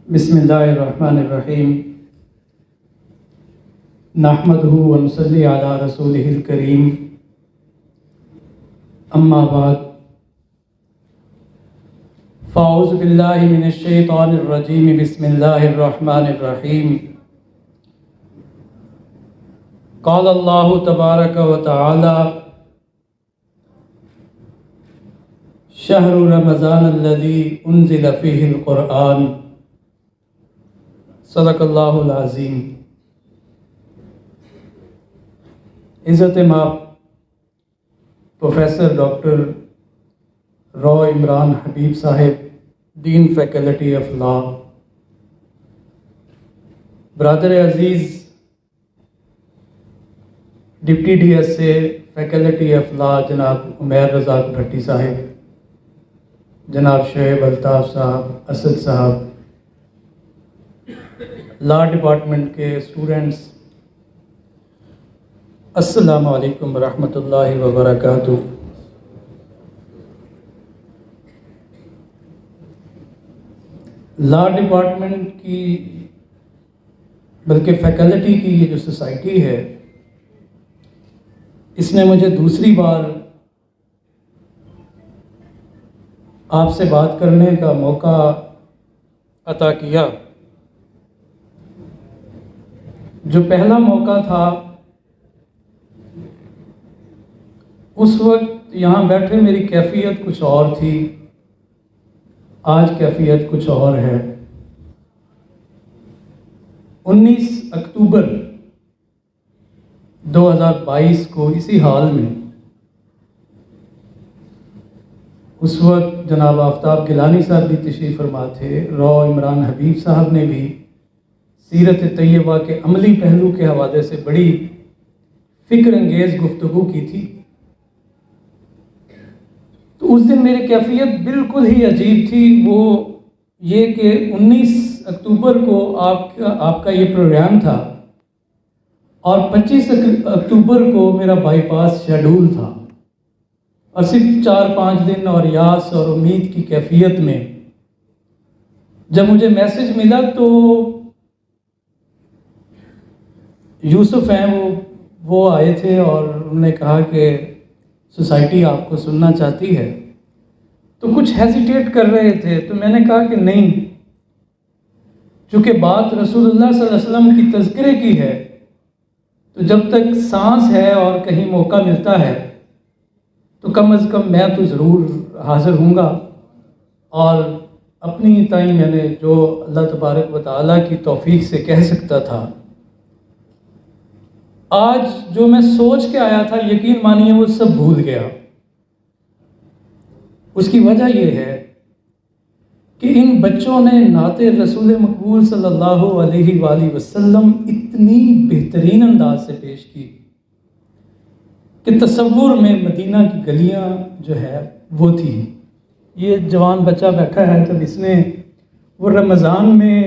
بسم اللہ الرحمن الرحیم نحمدہ ونصلی علی رسولہ الکریم اما بعد فاعوذ باللہ من الشیطان الرجیم بسم اللہ الرحمن الرحیم قال اللہ تبارک و تعالی شہر رمضان الذی انزل فیہ القرآن صدق اللہ العظیم۔ عزت مآب پروفیسر ڈاکٹر رو عمران حبیب صاحب، ڈین فیکلٹی آف لا، برادر عزیز deputy D S A faculty of law جناب عمیر رزاق بھٹی صاحب، جناب شعیب الطاف صاحب، اسد صاحب، لا ڈپارٹمنٹ کے اسٹوڈنٹس، السلام علیکم ورحمۃ اللہ وبرکاتہ۔ لا ڈپارٹمنٹ کی بلکہ فیکلٹی کی یہ جو سوسائٹی ہے، اس نے مجھے دوسری بار آپ سے بات کرنے کا موقع عطا کیا۔ جو پہلا موقع تھا اس وقت یہاں بیٹھے میری کیفیت کچھ اور تھی، آج کیفیت کچھ اور ہے۔ 19 اکتوبر 2022 کو اسی حال میں اس وقت جناب آفتاب گیلانی صاحب بھی تشریف فرما تھے، رو عمران حبیب صاحب نے بھی سیرت طیبہ کے عملی پہلو کے حوالے سے بڑی فکر انگیز گفتگو کی تھی۔ تو اس دن میری کیفیت بالکل ہی عجیب تھی، وہ یہ کہ 19 اکتوبر کو آپ کا یہ پروگرام تھا اور 25 اکتوبر کو میرا بائی پاس شیڈول تھا، اور صرف 4-5 دن اور یاس اور امید کی کیفیت میں جب مجھے میسج ملا تو یوسف ہیں وہ آئے تھے اور انہوں نے کہا کہ سوسائٹی آپ کو سننا چاہتی ہے، تو کچھ ہیزیٹیٹ کر رہے تھے، تو میں نے کہا کہ نہیں، چونکہ بات رسول اللہ صلی اللہ علیہ وسلم کی تذکرے کی ہے، تو جب تک سانس ہے اور کہیں موقع ملتا ہے تو کم از کم میں تو ضرور حاضر ہوں گا، اور اپنی تائیں میں نے جو اللہ تبارک و تعالیٰ کی توفیق سے کہہ سکتا تھا۔ آج جو میں سوچ کے آیا تھا، یقین مانیے وہ سب بھول گیا۔ اس کی وجہ یہ ہے کہ ان بچوں نے نعت رسول مقبول صلی اللہ علیہ وآلہ وسلم اتنی بہترین انداز سے پیش کی کہ تصور میں مدینہ کی گلیاں جو ہے وہ تھی۔ یہ جوان بچہ بیٹھا ہے، جب اس نے وہ رمضان میں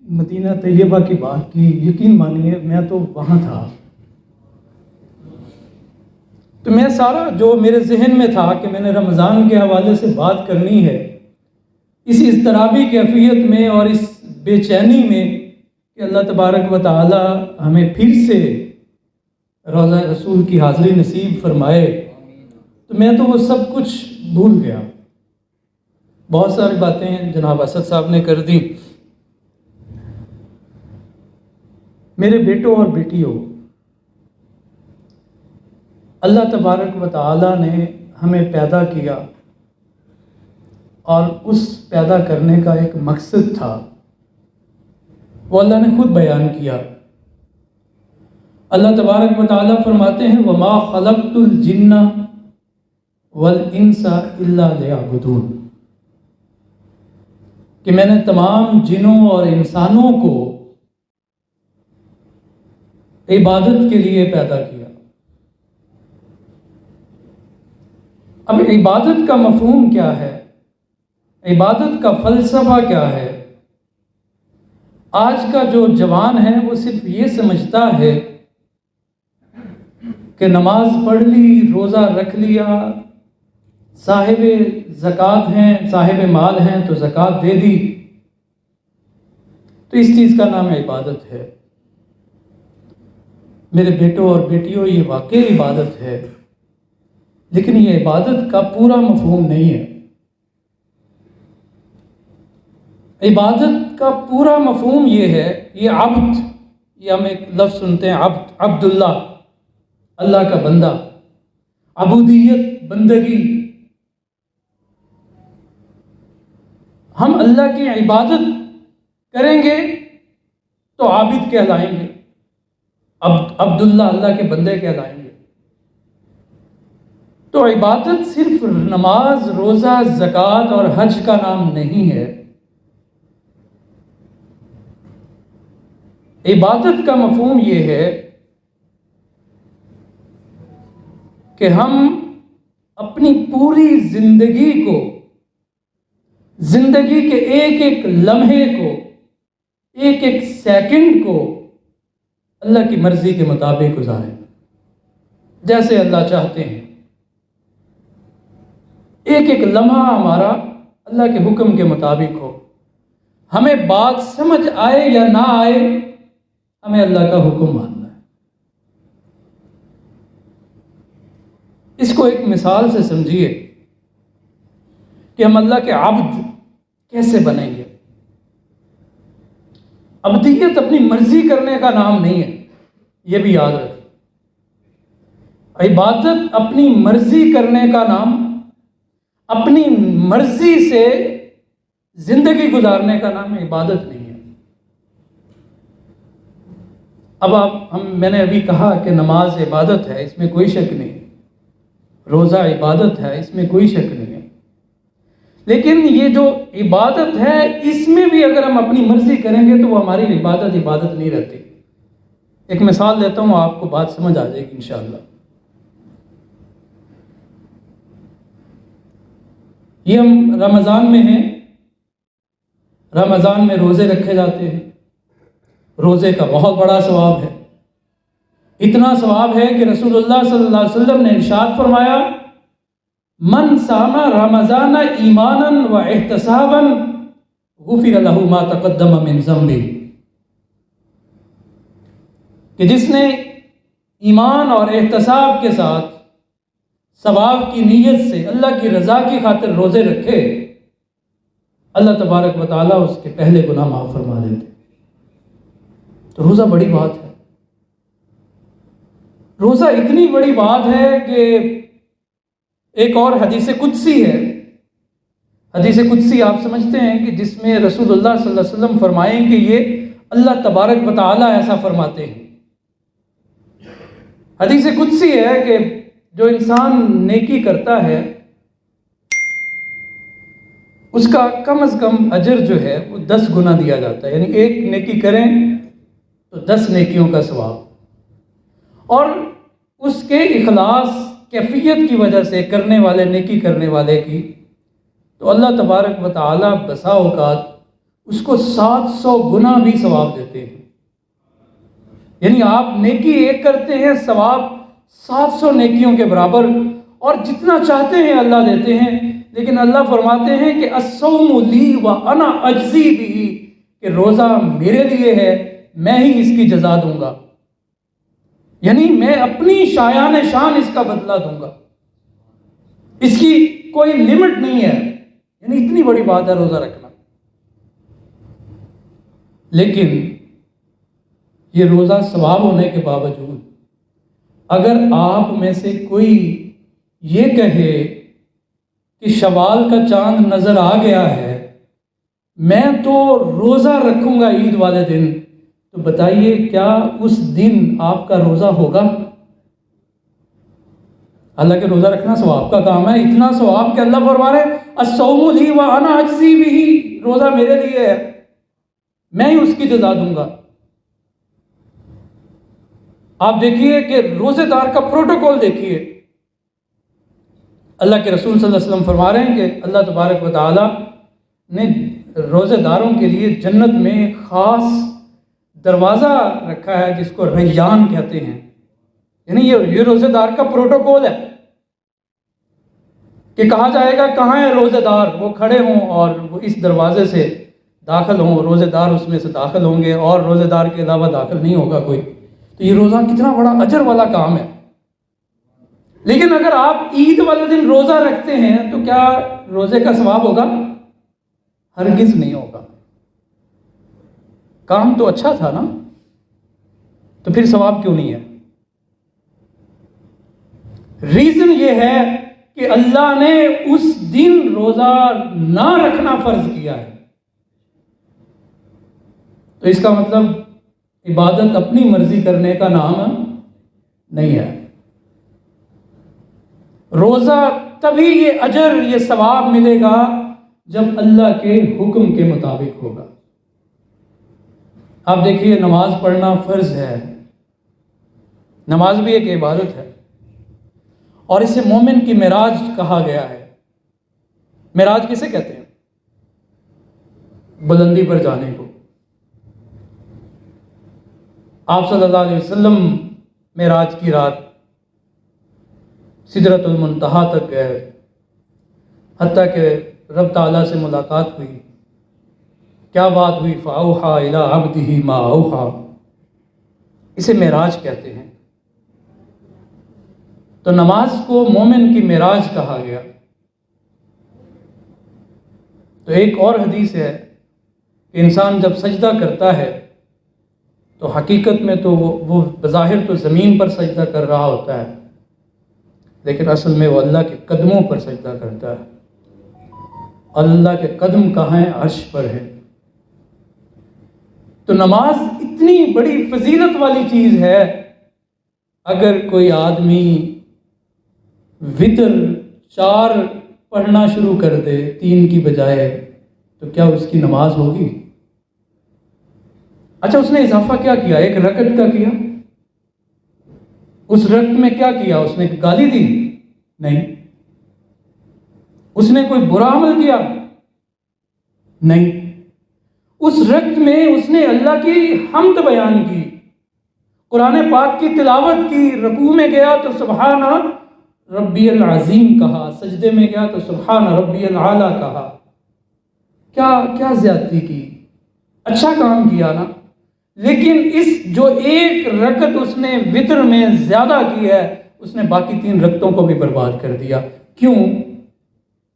مدینہ طیبہ کی بات کی، یقین مانیے میں تو وہاں تھا۔ تو میں سارا جو میرے ذہن میں تھا کہ میں نے رمضان کے حوالے سے بات کرنی ہے، اس اضطرابی کیفیت میں اور اس بے چینی میں کہ اللہ تبارک و تعالی ہمیں پھر سے روضہ رسول کی حاضری نصیب فرمائے، تو میں تو وہ سب کچھ بھول گیا۔ بہت ساری باتیں جناب اسد صاحب نے کر دی۔ میرے بیٹوں اور بیٹیوں، اللہ تبارک و تعالیٰ نے ہمیں پیدا کیا اور اس پیدا کرنے کا ایک مقصد تھا، وہ اللہ نے خود بیان کیا۔ اللہ تبارک و تعالیٰ فرماتے ہیں وَمَا خَلَقْتُ الْجِنَّ وَالْإِنسَ إِلَّا لِيَعْبُدُونَ، کہ میں نے تمام جنوں اور انسانوں کو عبادت کے لیے پیدا کیا۔ اب عبادت کا مفہوم کیا ہے؟ عبادت کا فلسفہ کیا ہے؟ آج کا جو جوان ہے وہ صرف یہ سمجھتا ہے کہ نماز پڑھ لی، روزہ رکھ لیا، صاحب زکوٰۃ ہیں، صاحب مال ہیں تو زکوٰۃ دے دی، تو اس چیز کا نام عبادت ہے۔ میرے بیٹوں اور بیٹیوں، یہ واقعی عبادت ہے، لیکن یہ عبادت کا پورا مفہوم نہیں ہے۔ عبادت کا پورا مفہوم یہ ہے، یہ عبد، یہ ہم ایک لفظ سنتے ہیں عبد، عبداللہ، اللہ کا بندہ، عبودیت، بندگی۔ ہم اللہ کی عبادت کریں گے تو عابد کہلائیں گے، عبداللہ، اللہ کے بندے کہلائیں گے۔ تو عبادت صرف نماز، روزہ، زکوٰۃ اور حج کا نام نہیں ہے۔ عبادت کا مفہوم یہ ہے کہ ہم اپنی پوری زندگی کو، زندگی کے ایک ایک لمحے کو، ایک ایک سیکنڈ کو اللہ کی مرضی کے مطابق گزاریں، جیسے اللہ چاہتے ہیں۔ ایک ایک لمحہ ہمارا اللہ کے حکم کے مطابق ہو۔ ہمیں بات سمجھ آئے یا نہ آئے، ہمیں اللہ کا حکم ماننا ہے۔ اس کو ایک مثال سے سمجھیے کہ ہم اللہ کے عبد کیسے بنیں گے۔ عبدیت اپنی مرضی کرنے کا نام نہیں ہے، یہ بھی یاد رکھیں۔ عبادت اپنی مرضی کرنے کا نام، اپنی مرضی سے زندگی گزارنے کا نام عبادت نہیں ہے۔ اب میں نے ابھی کہا کہ نماز عبادت ہے، اس میں کوئی شک نہیں ہے، روزہ عبادت ہے، اس میں کوئی شک نہیں ہے، لیکن یہ جو عبادت ہے اس میں بھی اگر ہم اپنی مرضی کریں گے تو وہ ہماری عبادت نہیں رہتی۔ ایک مثال دیتا ہوں، آپ کو بات سمجھ آ جائے گی انشاءاللہ۔ یہ ہم رمضان میں ہیں، رمضان میں روزے رکھے جاتے ہیں، روزے کا بہت بڑا ثواب ہے۔ اتنا ثواب ہے کہ رسول اللہ صلی اللہ علیہ وسلم نے ارشاد فرمایا، من صام رمضان ایمانا و احتسابا غفر له ما تقدم من ذنبه، کہ جس نے ایمان اور احتساب کے ساتھ ثواب کی نیت سے اللہ کی رضا کی خاطر روزے رکھے، اللہ تبارک و تعالیٰ اس کے پہلے گناہ معاف فرما دیتے۔ تو روزہ بڑی بات ہے، روزہ اتنی بڑی بات ہے کہ ایک اور حدیث قدسی ہے۔ حدیث قدسی آپ سمجھتے ہیں کہ جس میں رسول اللہ صلی اللہ علیہ وسلم فرمائیں کہ یہ اللہ تبارک و تعالیٰ ایسا فرماتے ہیں۔ حدیث قدسی ہے کہ جو انسان نیکی کرتا ہے اس کا کم از کم اجر جو ہے وہ 10 گنا دیا جاتا ہے، یعنی ایک نیکی کریں تو 10 نیکیوں کا ثواب۔ اور اس کے اخلاص، کیفیت کی وجہ سے کرنے والے، نیکی کرنے والے کی، تو اللہ تبارک و تعالیٰ بسا اوقات اس کو 700 گنا بھی ثواب دیتے ہیں۔ یعنی آپ نیکی ایک کرتے ہیں، ثواب 700 نیکیوں کے برابر، اور جتنا چاہتے ہیں اللہ دیتے ہیں۔ لیکن اللہ فرماتے ہیں کہ الصوم لی وانا اجزی بہ، کہ روزہ میرے لیے ہے، میں ہی اس کی جزا دوں گا، یعنی میں اپنی شایان شان اس کا بدلہ دوں گا، اس کی کوئی لمٹ نہیں ہے۔ یعنی اتنی بڑی بات ہے روزہ رکھنا۔ لیکن یہ روزہ ثواب ہونے کے باوجود اگر آپ میں سے کوئی یہ کہے کہ شوال کا چاند نظر آ گیا ہے، میں تو روزہ رکھوں گا عید والے دن، تو بتائیے کیا اس دن آپ کا روزہ ہوگا؟ اللہ کے روزہ رکھنا ثواب کا کام ہے، اتنا ثواب کہ اللہ فرما رہے ہیں الصوم لی وانا اجزی بہ، روزہ میرے لیے ہے، میں ہی اس کی جزا دوں گا۔ آپ دیکھیے کہ روزے دار کا پروٹوکول دیکھیے۔ اللہ کے رسول صلی اللہ علیہ وسلم فرما رہے ہیں کہ اللہ تبارک و تعالیٰ نے روزے داروں کے لیے جنت میں خاص دروازہ رکھا ہے جس کو ریان کہتے ہیں۔ یعنی یہ روزے دار کا پروٹوکول ہے کہ کہا جائے گا کہاں ہے روزے دار، وہ کھڑے ہوں اور وہ اس دروازے سے داخل ہوں، روزے دار اس میں سے داخل ہوں گے اور روزے دار کے علاوہ داخل نہیں ہوگا کوئی، تو یہ روزہ کتنا بڑا اجر والا کام ہے۔ لیکن اگر آپ عید والے دن روزہ رکھتے ہیں تو کیا روزے کا ثواب ہوگا؟ ہرگز نہیں ہوگا۔ کام تو اچھا تھا نا، تو پھر ثواب کیوں نہیں ہے؟ ریزن یہ ہے کہ اللہ نے اس دن روزہ نہ رکھنا فرض کیا ہے۔ تو اس کا مطلب عبادت اپنی مرضی کرنے کا نام نہیں ہے۔ روزہ تبھی یہ اجر، یہ ثواب ملے گا جب اللہ کے حکم کے مطابق ہوگا۔ آپ دیکھیے، نماز پڑھنا فرض ہے، نماز بھی ایک عبادت ہے، اور اسے مومن کی معراج کہا گیا ہے۔ معراج کسے کہتے ہیں؟ بلندی پر جانے کو۔ آپ صلی اللہ علیہ وسلم معراج کی رات سدرۃ المنتہا تک گئے، حتیٰ کہ رب تعالیٰ سے ملاقات ہوئی۔ کیا بات ہوئی؟ فَأَوْحَىٰ إِلَىٰ عَبْدِهِ مَا أَوْحَىٰ، اسے معراج کہتے ہیں۔ تو نماز کو مومن کی معراج کہا گیا۔ تو ایک اور حدیث ہے کہ انسان جب سجدہ کرتا ہے تو حقیقت میں تو وہ بظاہر تو زمین پر سجدہ کر رہا ہوتا ہے، لیکن اصل میں وہ اللہ کے قدموں پر سجدہ کرتا ہے۔ اللہ کے قدم کہاں ہیں؟ عرش پر ہے۔ تو نماز اتنی بڑی فضیلت والی چیز ہے، اگر کوئی آدمی وتر 4 پڑھنا شروع کر دے 3 کی بجائے، تو کیا اس کی نماز ہوگی؟ اچھا، اس نے اضافہ کیا کیا؟ 1 رکعت کا کیا۔ اس رکعت میں کیا کیا؟ اس نے گالی دی؟ نہیں۔ اس نے کوئی برا عمل کیا؟ نہیں۔ اس رکعت میں اس نے اللہ کی حمد بیان کی، قرآن پاک کی تلاوت کی، رکوع میں گیا تو سبحان ربی العظیم کہا، سجدے میں گیا تو سبحان ربی العالی کہا۔ کیا زیادتی کی؟ اچھا کام کیا نا۔ لیکن اس جو 1 رکعت اس نے وتر میں زیادہ کی ہے، اس نے باقی 3 رکعتوں کو بھی برباد کر دیا۔ کیوں؟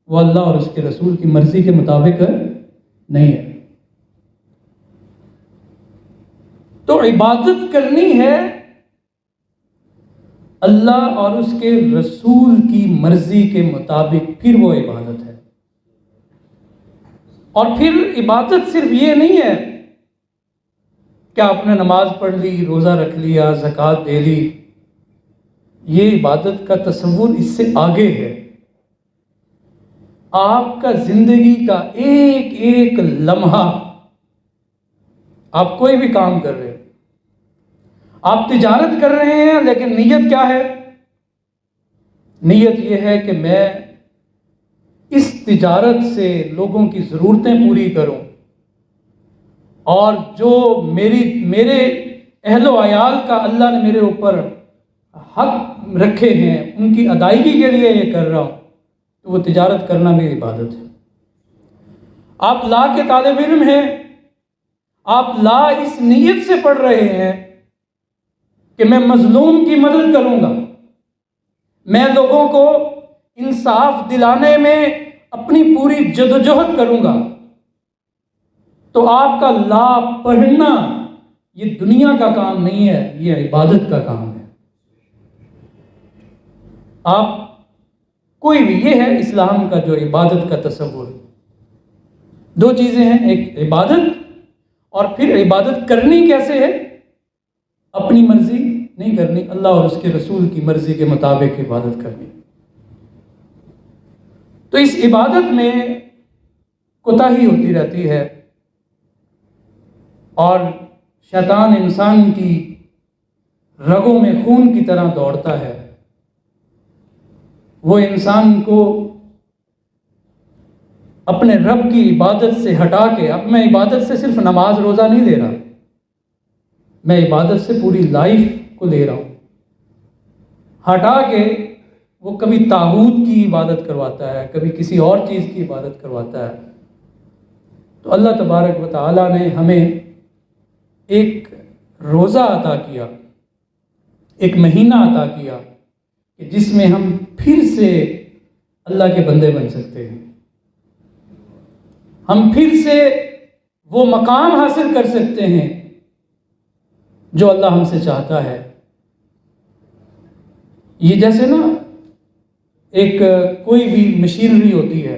وہ اللہ اور اس کے رسول کی مرضی کے مطابق نہیں ہے۔ تو عبادت کرنی ہے اللہ اور اس کے رسول کی مرضی کے مطابق، پھر وہ عبادت ہے۔ اور پھر عبادت صرف یہ نہیں ہے کہ آپ نے نماز پڑھ لی، روزہ رکھ لیا، زکوٰۃ دے لی۔ یہ عبادت کا تصور اس سے آگے ہے۔ آپ کا زندگی کا ایک ایک لمحہ، آپ کوئی بھی کام کر رہے ہیں، آپ تجارت کر رہے ہیں، لیکن نیت کیا ہے؟ نیت یہ ہے کہ میں اس تجارت سے لوگوں کی ضرورتیں پوری کروں، اور جو میرے اہل و عیال کا اللہ نے میرے اوپر حق رکھے ہیں، ان کی ادائیگی کے لیے یہ کر رہا ہوں، تو وہ تجارت کرنا میری عبادت ہے۔ آپ لا کے طالب علم ہیں، آپ لا اس نیت سے پڑھ رہے ہیں کہ میں مظلوم کی مدد کروں گا، میں لوگوں کو انصاف دلانے میں اپنی پوری جدوجہد کروں گا، تو آپ کا لا پڑھنا یہ دنیا کا کام نہیں ہے، یہ عبادت کا کام ہے۔ آپ کوئی بھی، یہ ہے اسلام کا جو عبادت کا تصور۔ 2 چیزیں ہیں، ایک عبادت، اور پھر عبادت کرنی کیسے ہے؟ اپنی مرضی نہیں کرنی، اللہ اور اس کے رسول کی مرضی کے مطابق عبادت کرنی۔ تو اس عبادت میں کوتاہی ہوتی رہتی ہے، اور شیطان انسان کی رگوں میں خون کی طرح دوڑتا ہے۔ وہ انسان کو اپنے رب کی عبادت سے ہٹا کے، اب میں عبادت سے صرف نماز روزہ نہیں لے رہا، میں عبادت سے پوری لائف کو لے رہا ہوں، ہٹا کے وہ کبھی طاغوت کی عبادت کرواتا ہے، کبھی کسی اور چیز کی عبادت کرواتا ہے۔ تو اللہ تبارک و تعالیٰ نے ہمیں ایک روزہ عطا کیا، ایک مہینہ عطا کیا کہ جس میں ہم پھر سے اللہ کے بندے بن سکتے ہیں، ہم پھر سے وہ مقام حاصل کر سکتے ہیں جو اللہ ہم سے چاہتا ہے۔ یہ جیسے نا ایک کوئی بھی مشینری ہوتی ہے،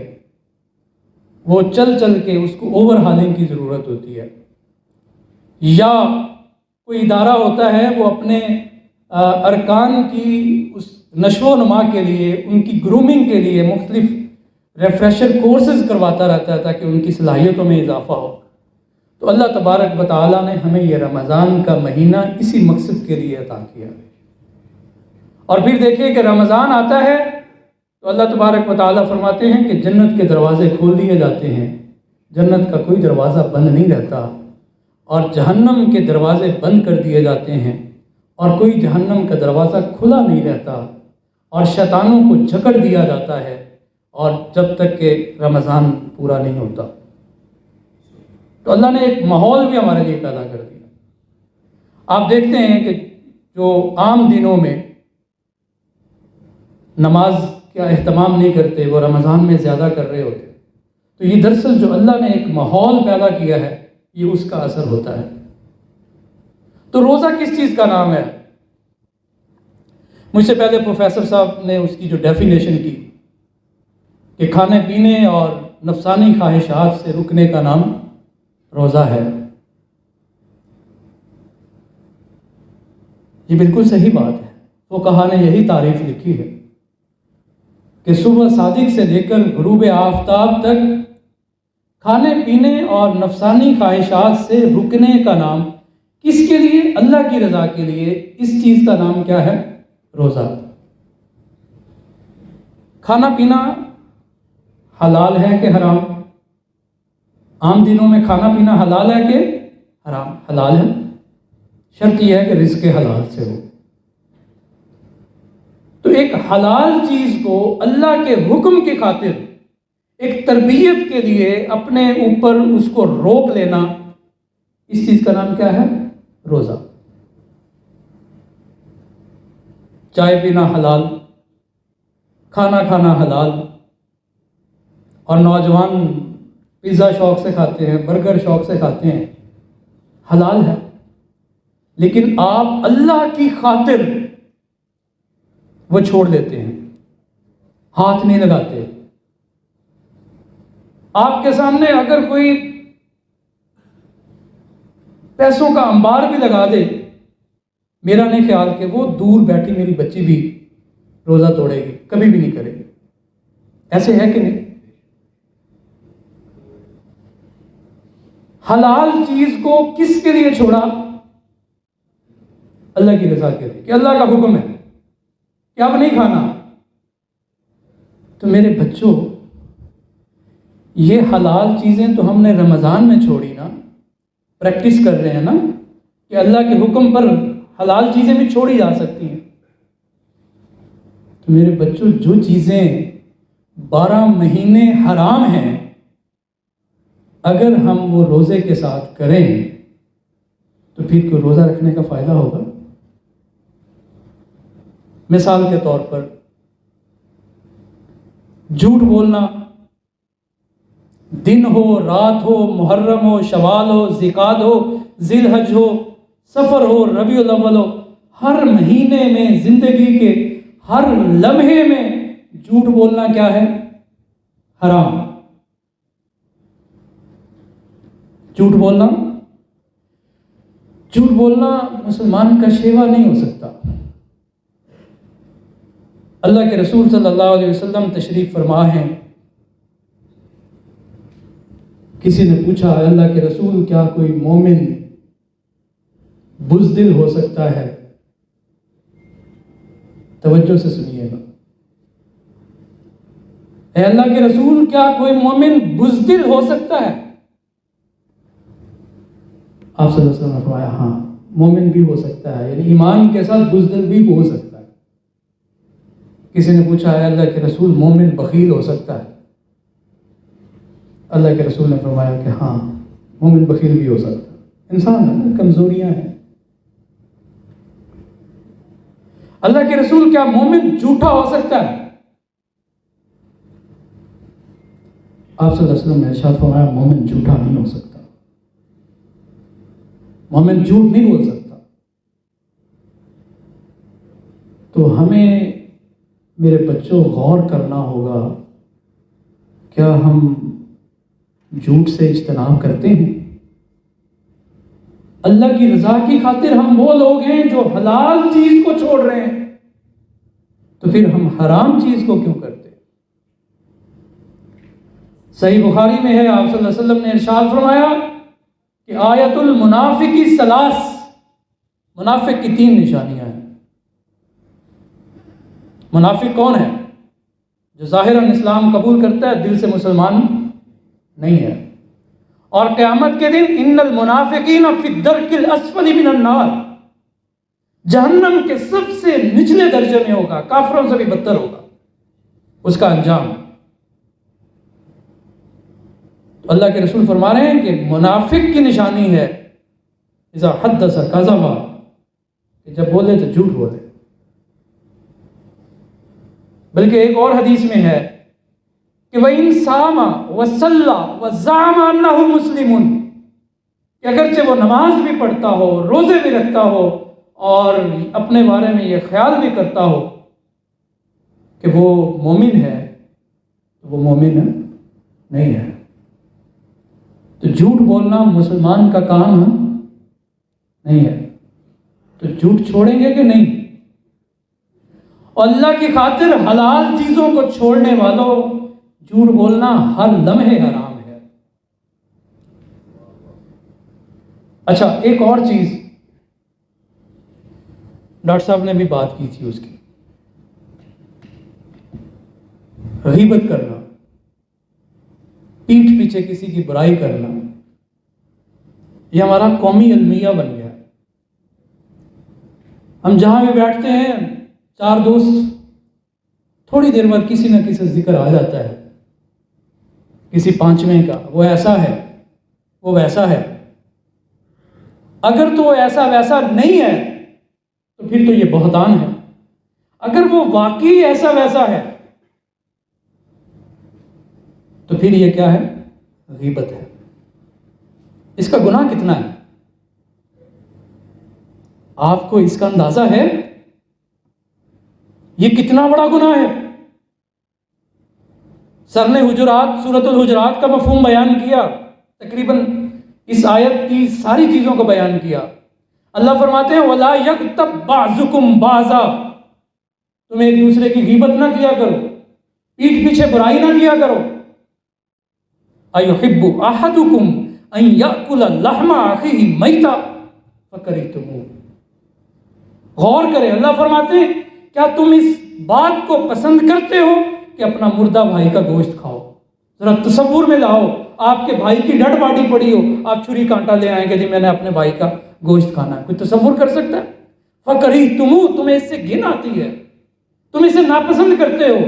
وہ چل چل کے اس کو اوور ہالنگ کی ضرورت ہوتی ہے، یا کوئی ادارہ ہوتا ہے وہ اپنے ارکان کی اس نشو و نما کے لیے، ان کی گرومنگ کے لیے مختلف ریفریشر کورسز کرواتا رہتا ہے تاکہ ان کی صلاحیتوں میں اضافہ ہو۔ تو اللہ تبارک و تعالیٰ نے ہمیں یہ رمضان کا مہینہ اسی مقصد کے لیے عطا کیا۔ اور پھر دیکھیے کہ رمضان آتا ہے تو اللہ تبارک و تعالیٰ فرماتے ہیں کہ جنت کے دروازے کھول دیے جاتے ہیں، جنت کا کوئی دروازہ بند نہیں رہتا، اور جہنم کے دروازے بند کر دیے جاتے ہیں اور کوئی جہنم کا دروازہ کھلا نہیں رہتا، اور شیطانوں کو جکڑ دیا جاتا ہے اور جب تک کہ رمضان پورا نہیں ہوتا۔ تو اللہ نے ایک ماحول بھی ہمارے لیے پیدا کر دیا۔ آپ دیکھتے ہیں کہ جو عام دنوں میں نماز کا اہتمام نہیں کرتے، وہ رمضان میں زیادہ کر رہے ہوتے، تو یہ دراصل جو اللہ نے ایک ماحول پیدا کیا ہے، یہ اس کا اثر ہوتا ہے۔ تو روزہ کس چیز کا نام ہے؟ مجھ سے پہلے پروفیسر صاحب نے اس کی جو ڈیفینیشن کی کہ کھانے پینے اور نفسانی خواہشات سے رکنے کا نام روزہ ہے، یہ بالکل صحیح بات ہے۔ فقہا نے یہی تعریف لکھی ہے کہ صبح صادق سے لے کر غروب آفتاب تک کھانے پینے اور نفسانی خواہشات سے رکنے کا نام کس کے لیے؟ اللہ کی رضا کے لیے۔ اس چیز کا نام کیا ہے؟ روزہ۔ کھانا پینا حلال ہے کہ حرام؟ عام دنوں میں کھانا پینا حلال ہے کہ حرام؟ حلال ہے، شرط یہ ہے کہ رزق حلال سے ہو۔ تو ایک حلال چیز کو اللہ کے حکم کی خاطر ایک تربیت کے لیے اپنے اوپر اس کو روک لینا، اس چیز کا نام کیا ہے؟ روزہ۔ چائے پینا حلال، کھانا کھانا حلال، اور نوجوان پیزا شوق سے کھاتے ہیں، برگر شوق سے کھاتے ہیں، حلال ہے، لیکن آپ اللہ کی خاطر وہ چھوڑ دیتے ہیں، ہاتھ نہیں لگاتے۔ آپ کے سامنے اگر کوئی پیسوں کا انبار بھی لگا دے، میرا نہیں خیال کہ وہ دور بیٹھی میری بچی بھی روزہ توڑے گی، کبھی بھی نہیں کرے گی۔ ایسے ہے کہ نہیں؟ حلال چیز کو کس کے لیے چھوڑا؟ اللہ کی رضا کے لیے، کہ اللہ کا حکم ہے کہ اب نہیں کھانا۔ تو میرے بچوں، یہ حلال چیزیں تو ہم نے رمضان میں چھوڑی نا، پریکٹس کر رہے ہیں نا کہ اللہ کے حکم پر حلال چیزیں بھی چھوڑی جا سکتی ہیں۔ تو میرے بچوں، جو چیزیں 12 مہینے حرام ہیں، اگر ہم وہ روزے کے ساتھ کریں تو پھر کوئی روزہ رکھنے کا فائدہ ہوگا؟ مثال کے طور پر جھوٹ بولنا، دن ہو، رات ہو، محرم ہو، شوال ہو، ذیقعد ہو، ذی الحج ہو، سفر ہو، ربیع الاول ہو، ہر مہینے میں زندگی کے ہر لمحے میں جھوٹ بولنا کیا ہے؟ حرام۔ جھوٹ بولنا مسلمان کا شیوا نہیں ہو سکتا۔ اللہ کے رسول صلی اللہ علیہ وسلم تشریف فرما ہیں، کسی نے پوچھا، اللہ کے رسول کیا کوئی مومن بزدل ہو سکتا ہے؟ توجہ سے سنیے گا، اے اللہ کے رسول کیا کوئی مومن بزدل ہو سکتا ہے؟ آپ صلی اللہ علیہ وسلم نے فرمایا ہاں، مومن بھی ہو سکتا ہے، یعنی ایمان کے ساتھ بزدل بھی ہو سکتا ہے۔ کسی نے پوچھا، اے اللہ کے رسول مومن بخیل ہو سکتا ہے؟ اللہ کے رسول نے فرمایا کہ ہاں مومن بخیل بھی ہو سکتا ہے، انسان ہے نا، کمزوریاں ہیں۔ اللہ کے رسول، کیا مومن جھوٹا ہو سکتا ہے؟ آپ صلی اللہ علیہ وسلم نے ارشاد فرمایا مومن جھوٹا نہیں ہو سکتا، مومن جھوٹ نہیں بول سکتا۔ تو ہمیں میرے بچوں غور کرنا ہوگا، کیا ہم جھوٹ سے اجتناب کرتے ہیں؟ اللہ کی رضا کی خاطر ہم وہ لوگ ہیں جو حلال چیز کو چھوڑ رہے ہیں، تو پھر ہم حرام چیز کو کیوں کرتے؟ صحیح بخاری میں ہے، آپ صلی اللہ علیہ وسلم نے ارشاد فرمایا کہ آیت المنافقی ثلاث، منافق کی 3 نشانیاں ہیں۔ منافق کون ہے؟ جو ظاہراً اسلام قبول کرتا ہے، دل سے مسلمان نہیں ہے۔ اور قیامت کے دن ان المنافقین فی الدرک الاسفل من النار، جہنم کے سب سے نچلے درجے میں ہوگا، کافروں سے بھی بدتر ہوگا اس کا انجام۔ تو اللہ کے رسول فرما رہے ہیں کہ منافق کی نشانی ہے اذا حدث کذب، کہ جب بولے تو جھوٹ بولے۔ بلکہ ایک اور حدیث میں ہے کہ وَإِن صَامَ وَصَلَّى وَزَعَمَ أَنَّهُ مُسْلِمٌ، کہ اگرچہ وہ نماز بھی پڑھتا ہو، روزے بھی رکھتا ہو، اور اپنے بارے میں یہ خیال بھی کرتا ہو کہ وہ مومن ہے، تو وہ مومن نہیں ہے۔ تو جھوٹ بولنا مسلمان کا کام نہیں ہے۔ تو جھوٹ چھوڑیں گے کہ نہیں؟ اور اللہ کی خاطر حلال چیزوں کو چھوڑنے والوں، جھوٹ بولنا ہر لمحے حرام ہے۔ اچھا، ایک اور چیز ڈاکٹر صاحب نے بھی بات کی تھی، اس کی غیبت کرنا، پیٹھ پیچھے کسی کی برائی کرنا، یہ ہمارا قومی المیہ بن گیا۔ ہم جہاں بھی بیٹھتے ہیں، 4 دوست، تھوڑی دیر بعد کسی نہ کسی ذکر آ جاتا ہے، کسی 5ویں کا، وہ ایسا ہے، وہ ویسا ہے۔ اگر تو وہ ایسا ویسا نہیں ہے تو پھر تو یہ بہتان ہے۔ اگر وہ واقعی ایسا ویسا ہے تو پھر یہ کیا ہے؟ غیبت ہے۔ اس کا گناہ کتنا ہے؟ آپ کو اس کا اندازہ ہے؟ یہ کتنا بڑا گناہ ہے؟ سر نے حجرات، سورۃ الحجرات کا مفہوم بیان کیا، تقریباً اس آیت کی ساری چیزوں کو بیان کیا۔ اللہ فرماتے ہیں وَلَا يَغْتَبْ بَعْضُكُمْ بَعْضًا، تم ایک دوسرے کی غیبت نہ کیا کرو، پیٹھ پیچھے برائی نہ کیا کرو۔ أَيُحِبُّ أَحَدُكُمْ أَن يَأْكُلَ لَحْمَ أَخِيهِ مَيْتًا فَكَرِهْتُمُوهُ۔ غور کریں، اللہ فرماتے ہیں کیا تم اس بات کو پسند کرتے ہو کہ اپنا مردہ بھائی کا گوشت کھاؤ؟ ذرا تصور میں لاؤ، آپ کے بھائی کی ڈیڈ باڈی پڑی ہو، آپ چھری کانٹا لے آئیں کہ جی میں نے اپنے بھائی کا گوشت کھانا ہے، کوئی تصور کر سکتا ہے؟ فَكَرِهْتُمُوهُ، تمہیں اس سے گھن آتی ہے، تم اسے ناپسند کرتے ہو۔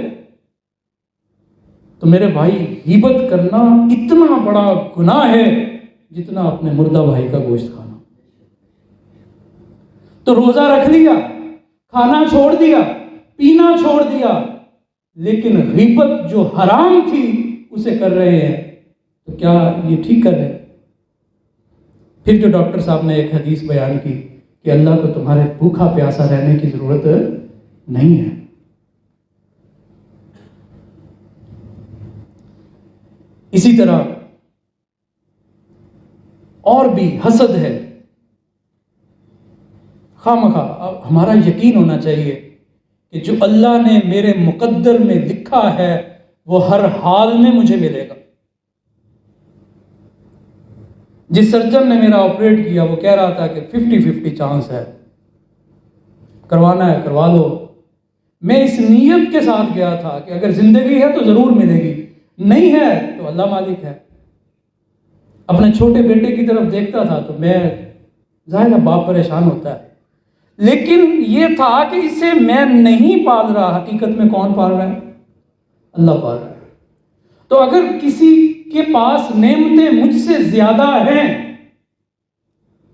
تو میرے بھائی، غیبت کرنا اتنا بڑا گناہ ہے جتنا اپنے مردہ بھائی کا گوشت کھانا۔ تو روزہ رکھ لیا، کھانا چھوڑ دیا، پینا چھوڑ دیا، لیکن غیبت جو حرام تھی اسے کر رہے ہیں، تو کیا یہ ٹھیک کر رہے ہیں؟ پھر جو ڈاکٹر صاحب نے ایک حدیث بیان کی کہ اللہ کو تمہارے بھوکا پیاسا رہنے کی ضرورت نہیں ہے۔ اسی طرح اور بھی حسد ہے، خواہ ہمارا یقین ہونا چاہیے کہ جو اللہ نے میرے مقدر میں لکھا ہے وہ ہر حال میں مجھے ملے گا۔ جس سرجن نے میرا آپریٹ کیا وہ کہہ رہا تھا کہ 50-50 چانس ہے، کروانا ہے کروا لو۔ میں اس نیت کے ساتھ گیا تھا کہ اگر زندگی ہے تو ضرور ملے گی، نہیں ہے تو اللہ مالک ہے۔ اپنے چھوٹے بیٹے کی طرف دیکھتا تھا تو میں، ظاہر ہے باپ پریشان ہوتا ہے، لیکن یہ تھا کہ اسے میں نہیں پال رہا، حقیقت میں کون پال رہا ہے؟ اللہ پال رہا ہے۔ تو اگر کسی کے پاس نعمتیں مجھ سے زیادہ ہیں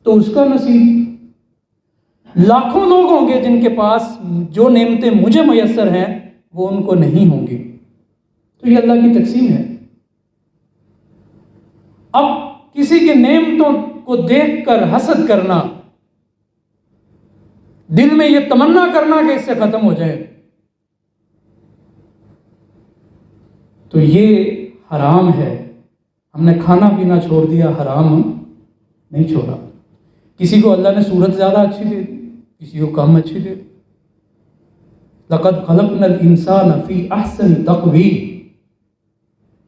تو اس کا نصیب۔ لاکھوں لوگ ہوں گے جن کے پاس جو نعمتیں مجھے میسر ہیں وہ ان کو نہیں ہوں گی، تو یہ اللہ کی تقسیم ہے۔ اب کسی کی نعمتوں کو دیکھ کر حسد کرنا، دل میں یہ تمنا کرنا کہ اس سے ختم ہو جائے، تو یہ حرام ہے۔ ہم نے کھانا پینا چھوڑ دیا، حرام نہیں چھوڑا۔ کسی کو اللہ نے صورت زیادہ اچھی دے دی، کسی کو کم اچھی دے دی۔ لقد خلقنا الانسان فی احسن تقویم۔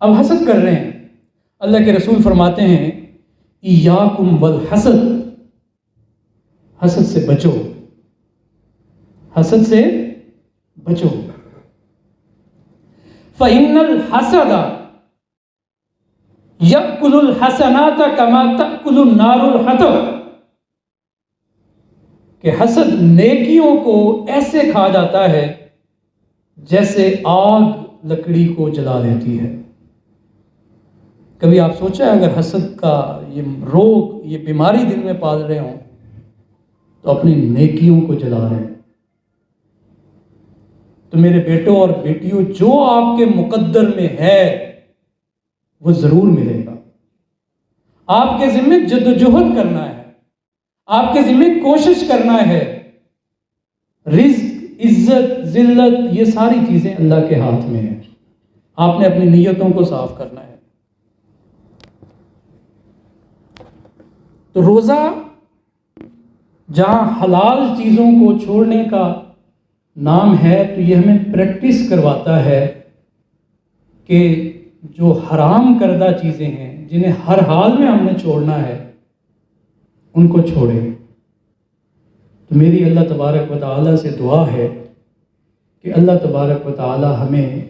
اب حسد کر رہے ہیں، اللہ کے رسول فرماتے ہیں ایاکم والحسد، حسد سے بچو، حسد سے بچو۔ فإن الحسد یأکل الحسنات کما تأکل النار الحطب، کہ حسد نیکیوں کو ایسے کھا جاتا ہے جیسے آگ لکڑی کو جلا دیتی ہے۔ کبھی آپ سوچا ہے اگر حسد کا یہ روگ، یہ بیماری دل میں پال رہے ہوں تو اپنی نیکیوں کو جلا رہے ہیں۔ تو میرے بیٹوں اور بیٹیوں، جو آپ کے مقدر میں ہے وہ ضرور ملے گا۔ آپ کے ذمہ جدوجہد کرنا ہے، آپ کے ذمہ کوشش کرنا ہے۔ رزق، عزت، ذلت، یہ ساری چیزیں اللہ کے ہاتھ میں ہیں۔ آپ نے اپنی نیتوں کو صاف کرنا ہے۔ تو روزہ جہاں حلال چیزوں کو چھوڑنے کا نام ہے، تو یہ ہمیں پریکٹس کرواتا ہے کہ جو حرام کردہ چیزیں ہیں جنہیں ہر حال میں ہم نے چھوڑنا ہے ان کو چھوڑیں۔ تو میری اللہ تبارک و تعالیٰ سے دعا ہے کہ اللہ تبارک و تعالیٰ ہمیں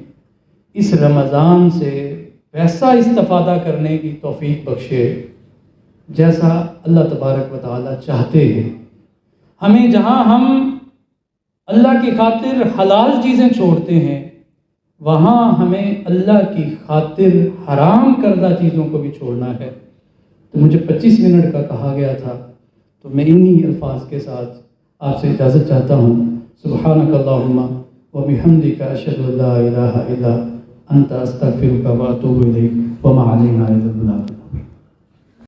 اس رمضان سے ویسا استفادہ کرنے کی توفیق بخشے جیسا اللہ تبارک و تعالیٰ چاہتے ہیں۔ ہمیں جہاں ہم اللہ کی خاطر حلال چیزیں چھوڑتے ہیں، وہاں ہمیں اللہ کی خاطر حرام کردہ چیزوں کو بھی چھوڑنا ہے۔ تو مجھے 25 منٹ کا کہا گیا تھا، تو میں انہی الفاظ کے ساتھ آپ سے اجازت چاہتا ہوں۔ سبحانک اللہم و بحمدک، اشہد ان لا الہ الا انت، استغفرک و اتوب الیک، وما علینا الا البلاغ۔